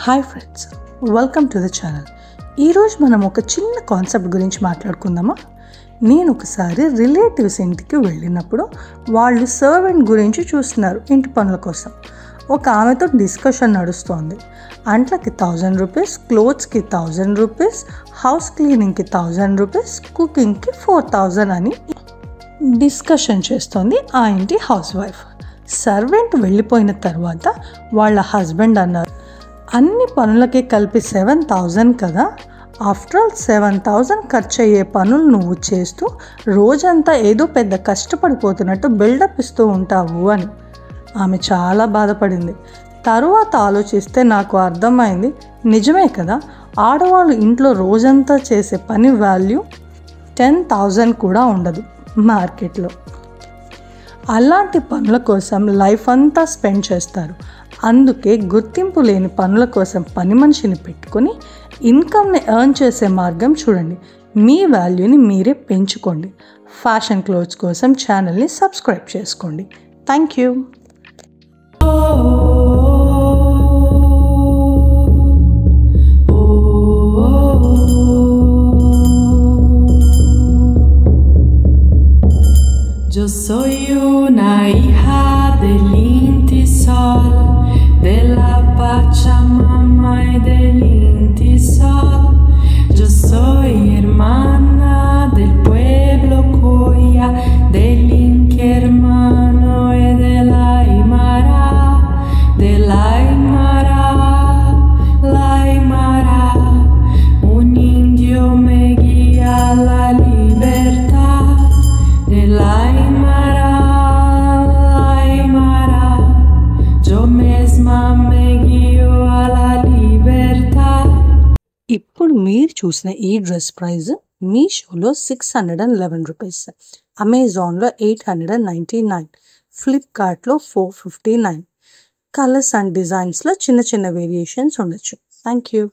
Hi friends, welcome to the channel. ఈరోజు మనం ఒక చిన్న కాన్సెప్ట్ గురించి మాట్లాడుకుందామా. నేను ఒకసారి రిలేటివ్స్ ఇంటికి వెళ్ళినప్పుడు వాళ్ళు సర్వెంట్ గురించి చూస్తున్నారు ఇంటి పనుల కోసం. ఒక ఆమెతో డిస్కషన్ నడుస్తోంది. అంట్లకి 1000 రూపీస్, క్లోత్స్కి 1000 రూపీస్, హౌస్ క్లీనింగ్కి 1000 రూపీస్, కుకింగ్కి 4000 అని డిస్కషన్ చేస్తోంది ఆ ఇంటి హౌస్ వైఫ్. సర్వెంట్ వెళ్ళిపోయిన తర్వాత వాళ్ళ హస్బెండ్ అన్నారు, అన్ని పనులకి కలిపి 7000 కదా, ఆఫ్టర్ ఆల్ 7000 ఖర్చు అయ్యే పనులు నువ్వు చేస్తూ రోజంతా ఏదో పెద్ద కష్టపడిపోతున్నట్టు బిల్డప్ ఇస్తూ ఉంటావు అని. ఆమె చాలా బాధపడింది. తరువాత ఆలోచిస్తే నాకు అర్థమైంది, నిజమే కదా, ఆడవాళ్ళు ఇంట్లో రోజంతా చేసే పని వాల్యూ 10,000 కూడా ఉండదు మార్కెట్లో. అలాంటి పనుల కోసం లైఫ్ అంతా స్పెండ్ చేస్తారు. అందుకే గుర్తింపు లేని పనుల కోసం పని మనిషిని పెట్టుకొని ఇన్కమ్ని ఎర్న్ చేసే మార్గం చూడండి. మీ వాల్యూని మీరే పెంచుకోండి. ఫ్యాషన్ క్లోత్స్ కోసం ఛానల్ని సబ్స్క్రైబ్ చేసుకోండి. Thank you. Yo soy una hija del Inti Sol, de la Pachamama y del Inti Sol. Yo soy hermana del pueblo Coya, del Inti hermano y de la Aymara, de la Aymara, la Aymara. Un indio me guía a la libertad, de la Aymara, la Aymara. Yo misma me guío a la libertad. ఇప్పుడు మీరు చూసిన ఈ dress price మీషోలో 611 rupees, అమెజాన్లో 899, ఫ్లిప్కార్ట్లో 459. Colours and డిజైన్స్లో చిన్న చిన్న variations ఉండొచ్చు. Thank you.